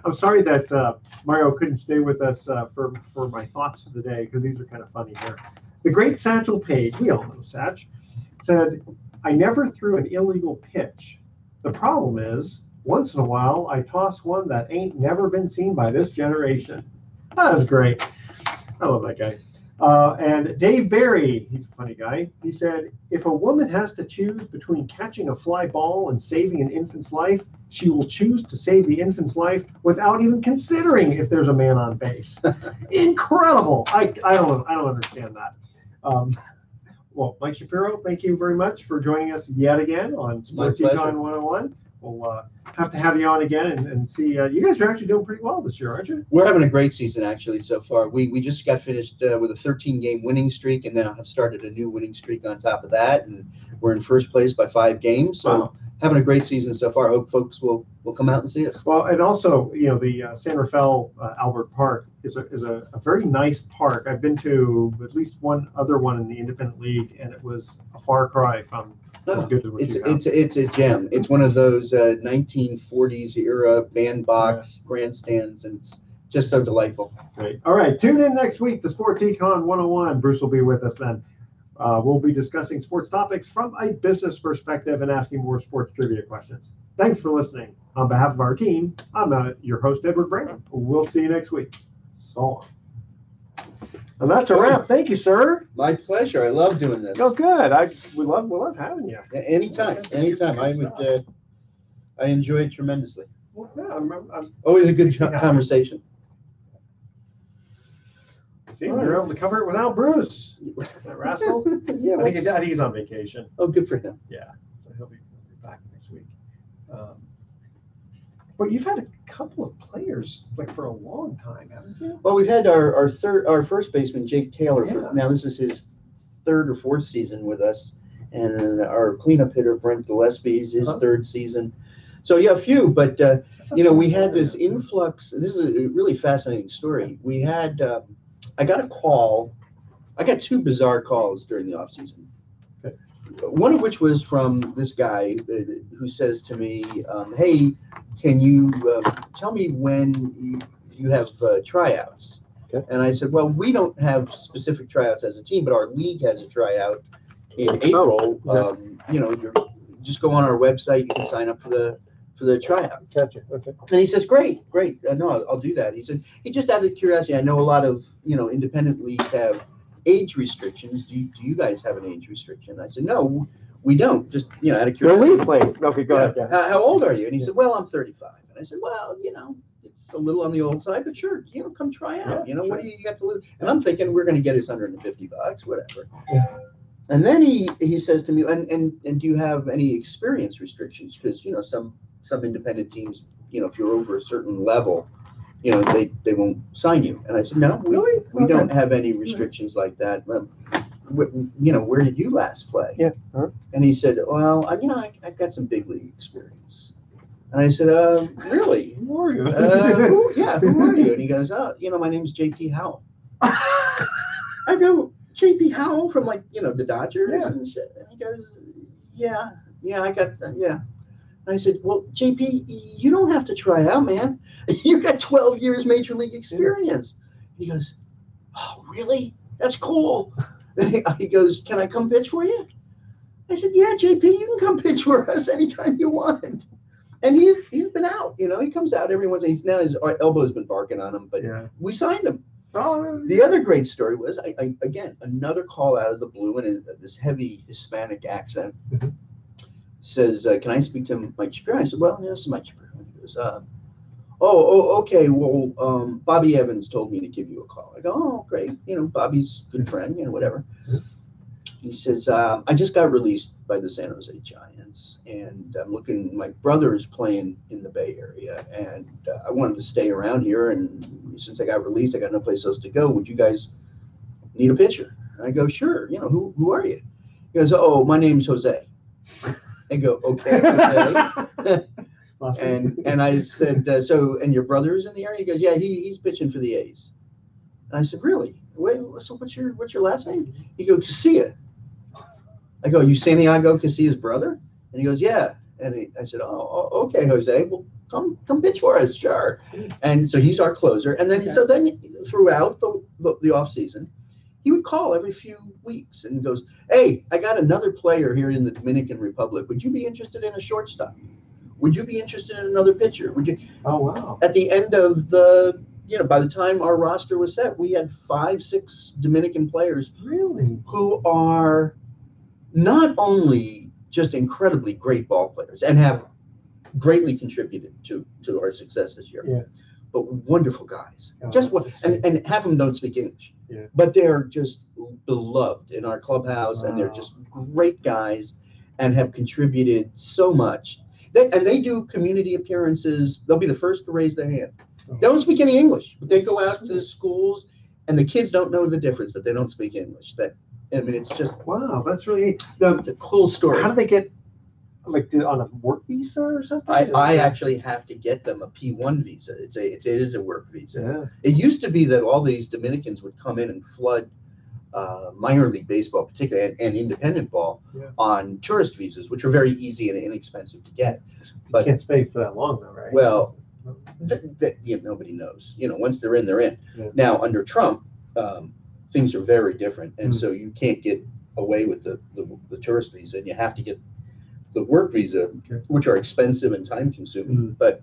I'm sorry that Mario couldn't stay with us for my thoughts of the day, because these are kind of funny here. The great Satchel Paige, we all know Satch, said, "I never threw an illegal pitch. The problem is, once in a while, I toss one that ain't never been seen by this generation." That is great. I love that guy. And Dave Barry, he's a funny guy. He said, "If a woman has to choose between catching a fly ball and saving an infant's life, she will choose to save the infant's life without even considering if there's a man on base." Incredible. I don't understand that. Well, Mike Shapiro, thank you very much for joining us yet again on Sports Econ 101. We'll have to have you on again and see. You guys are actually doing pretty well this year, aren't you? We're having a great season, actually, so far. We just got finished with a 13-game winning streak, and then I have started a new winning streak on top of that, and we're in first place by 5 games. So wow. Having a great season so far. I hope folks will come out and see us. Well, and also, the San Rafael Albert Park is a very nice park. I've been to at least one other one in the Independent League, and it was a far cry from as good as what you have. It's a gem. It's one of those 1940s era bandbox grandstands, and it's just so delightful. Great. All right, tune in next week to Sports Econ 101. Bruce will be with us then. We'll be discussing sports topics from a business perspective and asking more sports trivia questions. Thanks for listening. On behalf of our team, I'm your host, Edward Brown. We'll see you next week. So long. And that's a wrap. Thank you, sir. My pleasure. I love doing this. Oh, good. We love having you. Anytime. I enjoy it tremendously. Well, yeah, I'm Always a good conversation. See, you're able to cover it without Bruce. That rascal. Yeah, I think he's on vacation. Oh, good for him. Yeah, so he'll be back next week. But you've had a couple of players like for a long time, haven't you? Well, we've had our first baseman, Jake Taylor. Yeah. Now this is his third or fourth season with us, and our cleanup hitter Brent Gillespie is his third season. So yeah, a few, but we had this influx. This is a really fascinating story. We had I got a call. I got two bizarre calls during the off season. Okay. One of which was from this guy who says to me, "Hey, can you tell me when you have tryouts?" Okay. And I said, "Well, we don't have specific tryouts as a team, but our league has a tryout in April. You just go on our website. You can sign up for the tryout." Gotcha. Okay. And he says, great. No, I'll do that. He said, he just out of curiosity, I know a lot of, independent leagues have age restrictions. Do you guys have an age restriction? I said, no, we don't. Just, out of Your curiosity. league playing. Okay, go ahead. Yeah. How old are you? And he said, well, I'm 35. And I said, well, it's a little on the old side, but sure, come try out. Yeah, What do you got to lose? And I'm thinking we're going to get his $150, whatever. Yeah. And then he says to me, and do you have any experience restrictions? Because, some independent teams, if you're over a certain level, they won't sign you. And I said, no, we don't have any restrictions like that. Where did you last play? Yeah. Uh-huh. And he said, well, I've got some big league experience. And I said, really? Who are you? Who are you? And he goes, my name's JP Howell. I go, JP Howell from the Dodgers and shit. And he goes, yeah, I got that. Yeah. And I said, well, JP, you don't have to try out, man. You got 12 years major league experience. He goes, oh, really? That's cool. He goes, can I come pitch for you? I said, yeah, JP, you can come pitch for us anytime you want. And he's been out, he comes out every once in a while. Now his elbow's been barking on him, but we signed him. Oh, the other great story was, I again, another call out of the blue and this heavy Hispanic accent. Mm-hmm. Says, can I speak to Mike Shapiro? I said, well, this is Mike Shapiro. He goes, okay. Well, Bobby Evans told me to give you a call. I go, oh, great. Bobby's a good friend, whatever. Mm-hmm. He says, I just got released by the San Jose Giants, and I'm looking, my brother is playing in the Bay Area, and I wanted to stay around here, and since I got released, I got no place else to go. Would you guys need a pitcher? And I go, sure. Who are you? He goes, oh, my name's Jose. I go, okay. and I said, so, and your brother's in the area? He goes, yeah, he's pitching for the A's. And I said, really? Wait, so what's your last name? He goes, Casilla. I go, you Santiago Casilla's brother? And he goes, yeah. And I said, oh, okay, Jose, well, come pitch for us, sure. And so he's our closer. And then, then throughout the off season, he would call every few weeks and goes, hey, I got another player here in the Dominican Republic. Would you be interested in a shortstop? Would you be interested in another pitcher? Would you? Oh, wow. At the end of the, by the time our roster was set, we had 5-6 Dominican players. Really? Who are not only just incredibly great ball players and have greatly contributed to our success this year, but wonderful guys. Oh, just what, and half of them don't speak English. Yeah. But they're just beloved in our clubhouse, and they're just great guys and have contributed so much. They do community appearances. They'll be the first to raise their hand. They don't speak any English, but they go out to the schools, and the kids don't know the difference that they don't speak English. It's just wow, that's really neat. It's a cool story. How do they get on a work visa or something? I actually have to get them a P1 visa. It is a work visa. Yeah. It used to be that all these Dominicans would come in and flood minor league baseball, particularly, and independent ball on tourist visas, which are very easy and inexpensive to get. But you can't stay for that long, though, right? Well, nobody knows. Once they're in, they're in. Yeah. Now, under Trump, things are very different, and so you can't get away with the tourist visa, and you have to get the work visa, which are expensive and time consuming. But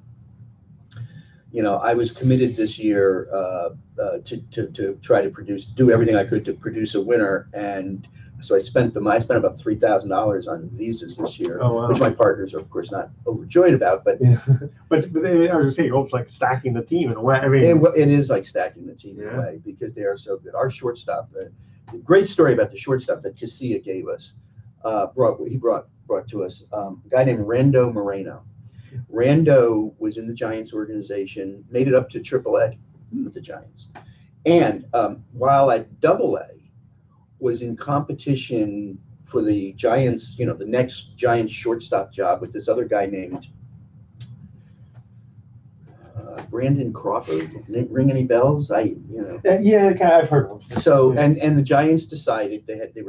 I was committed this year to try to do everything I could to produce a winner, and so I spent about $3,000 on visas this year, Oh, wow. which my partners are of course not overjoyed about, but yeah. but I was just saying, it's like stacking the team in a way. I mean, it is like stacking the team in a way because they are so good. Our shortstop, the great story about the shortstop that Casilla gave us, brought to us a guy named Rando Moreno. Rando was in the Giants organization, made it up to AAA with the Giants, and while at AA, was in competition for the Giants, the next Giants shortstop job with this other guy named Brandon Crawford. Ring any bells? Yeah, I've heard of him. So and the Giants decided they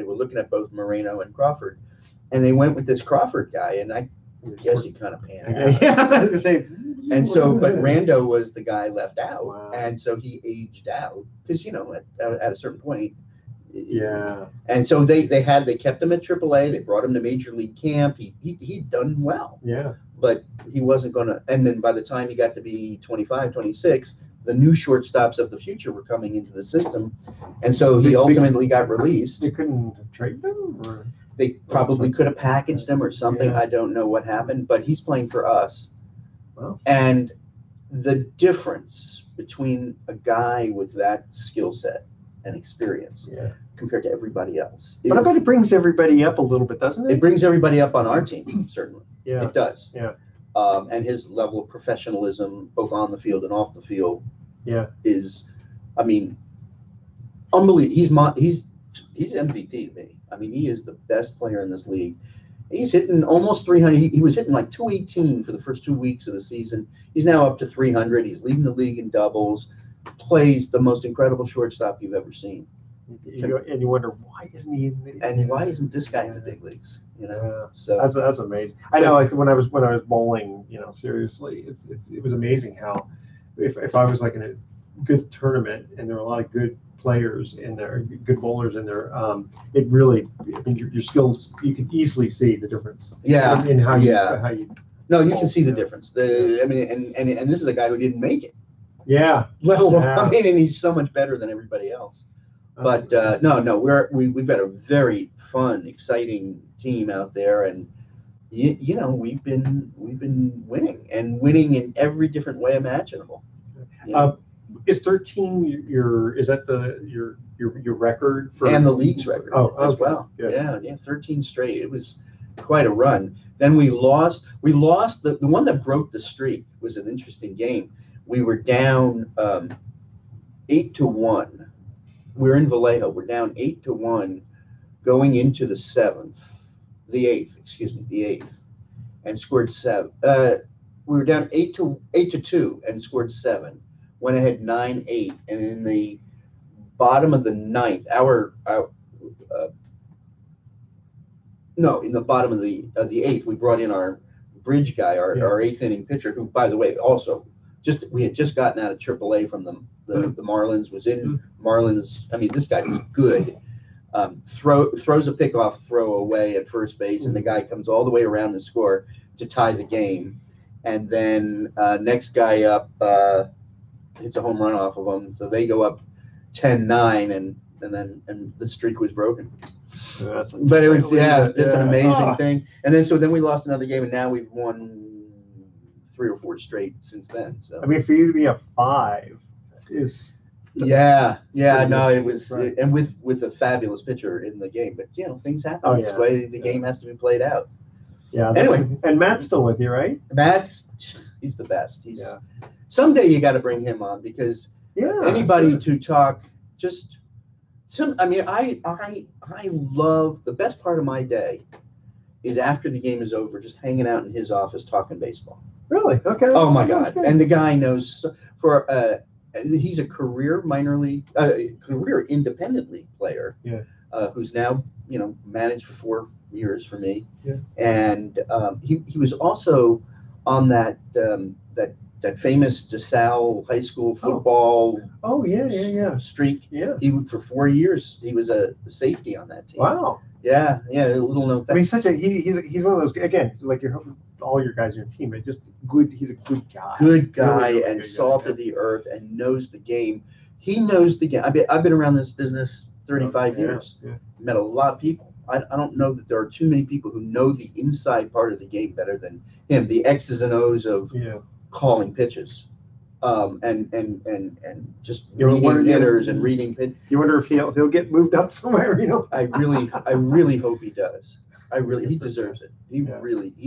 were looking at both Moreno and Crawford, and they went with this Crawford guy, and I guess he kind of panned out. Yeah, I was gonna say. And so, but Rando was the guy left out, Wow. and so he aged out because at a certain point. Yeah. And so they kept him at AAA. They brought him to Major League camp. He'd done well. Yeah. But he wasn't going to. And then by the time he got to be 25, 26, the new shortstops of the future were coming into the system, and so he ultimately got released. They couldn't trade him, or they probably could have packaged him or something. Yeah. I don't know what happened, but he's playing for us. Wow. And the difference between a guy with that skill set and experience compared to everybody else. But I bet it brings everybody up a little bit, doesn't it? It brings everybody up on our team, certainly. Yeah. It does. Yeah. And his level of professionalism, both on the field and off the field, is, I mean, unbelievable. He's MVP to me. I mean, he is the best player in this league. He's hitting almost 300. He was hitting like 218 for the first 2 weeks of the season. He's now up to 300. He's leading the league in doubles. Plays the most incredible shortstop you've ever seen. And you wonder, why isn't he in the, and why isn't this guy in the big leagues? So that's amazing. I know, like when I was bowling, seriously, it was amazing how if I was like in a good tournament and there were a lot of good players in there, good bowlers in there, it really, I mean, your skills, you can easily see the difference. In how you. No, you can see the difference. I mean, and this is a guy who didn't make it. Yeah. Well, I mean, and he's so much better than everybody else. But no, we've got a very fun, exciting team out there, and we've been winning in every different way imaginable. Is 13 your record for and the league's record as well? Good. Yeah, 13 straight. It was quite a run. Then we lost. The one that broke the streak was an interesting game. We were down 8-1. We're in Vallejo. We're down 8-1 going into the eighth, and scored 7. We were down 8-2 and scored 7. Went ahead 9-8, and in the bottom of the ninth, in the bottom of the eighth, we brought in our bridge guy, our eighth inning pitcher, who, by the way, also we had just gotten out of AAA from the Marlins. Was in Marlins. I mean, this guy was good. Throws a pickoff throw away at first base, and the guy comes all the way around to score to tie the game. And then next guy up hits a home run off of them, so they go up 10-9, and the streak was broken. But it was just an amazing thing. And then we lost another game, and now we've won 3 or 4 straight since then. So I mean, for you to be a 5 is no, it was and with a fabulous pitcher in the game, but things happen. That's the way the game has to be played out. Yeah. Anyway, and Matt's still with you, right? He's the best. Someday you got to bring him on, because anybody to talk I love, the best part of my day is after the game is over, just hanging out in his office talking baseball. Really? Okay. Oh my God! And the guy knows he's a career career independent league player. Yeah. Who's now managed for 4 years for me. Yeah. And he was also on that that famous DeSalle high school football streak. Yeah. For 4 years he was a safety on that team. Wow. Yeah, a little known thing. I mean, he's one of those, again, like all your guys on your team, just good. He's a good guy. Good guy, really and good salt guy. of the earth, and knows the game. He knows the game. I've been around this business 35 years. Yeah. Met a lot of people. I don't know that there are too many people who know the inside part of the game better than him. The X's and O's of calling pitches, and just reading hitters and reading pitch. You wonder if he'll get moved up somewhere. I really hope he does. He deserves it. He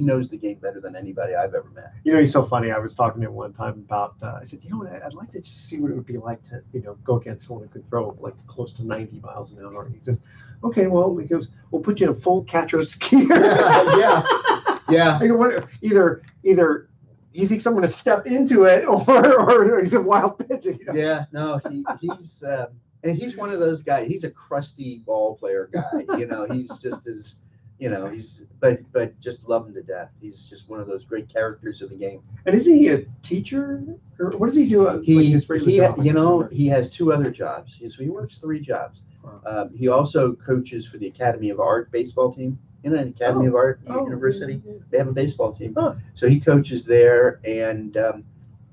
knows the game better than anybody I've ever met. He's so funny. I was talking to him one time about, I said, I'd like to just see what it would be like to, go against someone who could throw like close to 90 miles an hour. And he says, okay, well, he goes, we'll put you in a full catcher's gear. Yeah. I go, what, either he thinks I'm going to step into it or he's a wild pitch. Yeah, no, he's and he's one of those guys. He's a crusty ball player guy. He's just as, but just love him to death. He's just one of those great characters of the game. And isn't he a teacher, or what does he do? He has 2 other jobs. He works 3 jobs. Wow. He also coaches for the Academy of Art baseball team. Academy of Art University. Yeah. They have a baseball team. So he coaches there, and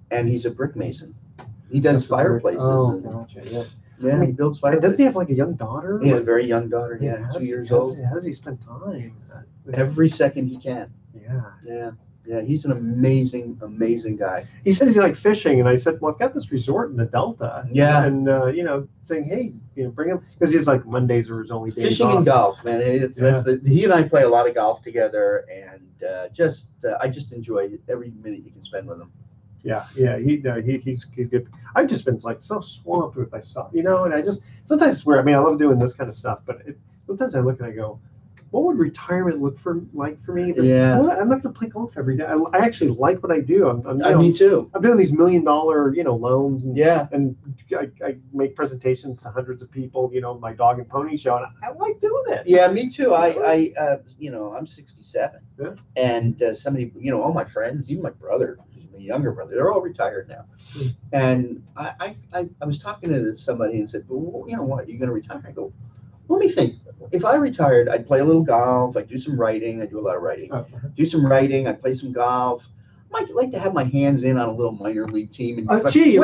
he's a brick mason. He does fireplaces. Gotcha. Yeah, he builds fireplaces. Doesn't he have like a young daughter? He has a very young daughter. Yeah, 2 years old. How does he spend time? Every second he can. Yeah. He's an amazing guy. He said he liked fishing, and I said, well, I've got this resort in the Delta. Yeah. And saying, hey, bring him, because he's like Mondays are his only days fishing off. and golf, man. He and I play a lot of golf together, and I just enjoy every minute you can spend with him. Yeah, he's good. I've just been like so swamped with myself, and I just sometimes it's weird. I mean, I love doing this kind of stuff, but sometimes I look and I go, what would retirement look like for me? But I'm not going to play golf every day. I actually like what I do. Me too. I'm doing these $1 million, loans, and and I make presentations to hundreds of people. My dog and pony show, and I like doing it. Yeah, me too. I'm 67, and somebody, all my friends, even my brother, my younger brother, they're all retired now. And I was talking to somebody and said, well, what, you're going to retire? I go, let me think. If I retired, I'd play a little golf. I'd do some writing. I do a lot of writing. Do some writing. I'd play some golf. I might like to have my hands in on a little minor league team. And exactly.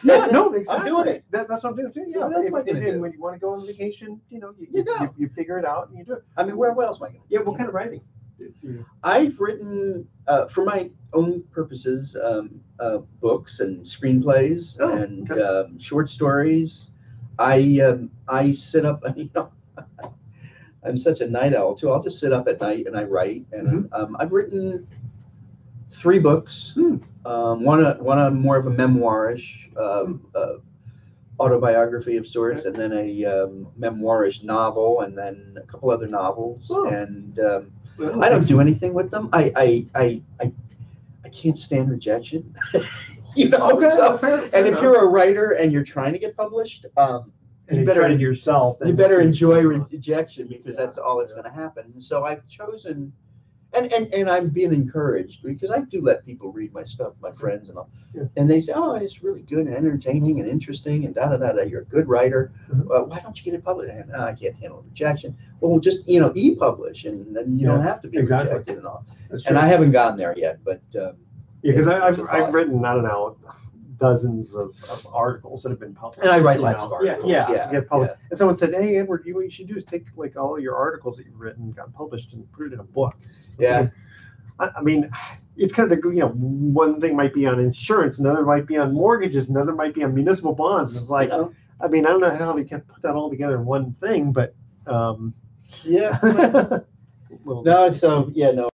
No, exactly. I'm doing it. That's what I'm doing too. Yeah. When you want to go on vacation, you figure it out and you do it. I mean, where else am I going? Yeah. What kind of writing? I've written for my own purposes books and screenplays and short stories. I sit up, I'm such a night owl too. I'll just sit up at night and I write. And I've written 3 books. One more of a memoirish autobiography of sorts, and then a memoirish novel, and then a couple other novels. And I don't do anything with them. I can't stand rejection. And if you're a writer and you're trying to get published, you better yourself. You better enjoy rejection, because that's all that's going to happen. And so I've chosen, and I'm being encouraged, because I do let people read my stuff, my friends and all, and they say, "Oh, it's really good and entertaining and interesting and da da da da. You're a good writer. Why don't you get it published?" And I can't handle rejection. Well, just e-publish, and then you don't have to be rejected and all. And I haven't gotten there yet, but. Because I've written, I don't know, dozens of articles that have been published. And I write lots of articles. Get published. And someone said, hey, Edward, what you should do is take like all your articles that you've written, got published, and put it in a book. Yeah. I mean, it's kind of one thing might be on insurance, another might be on mortgages, another might be on municipal bonds. It's like, I mean, I don't know how they can put that all together in one thing, but No, so no.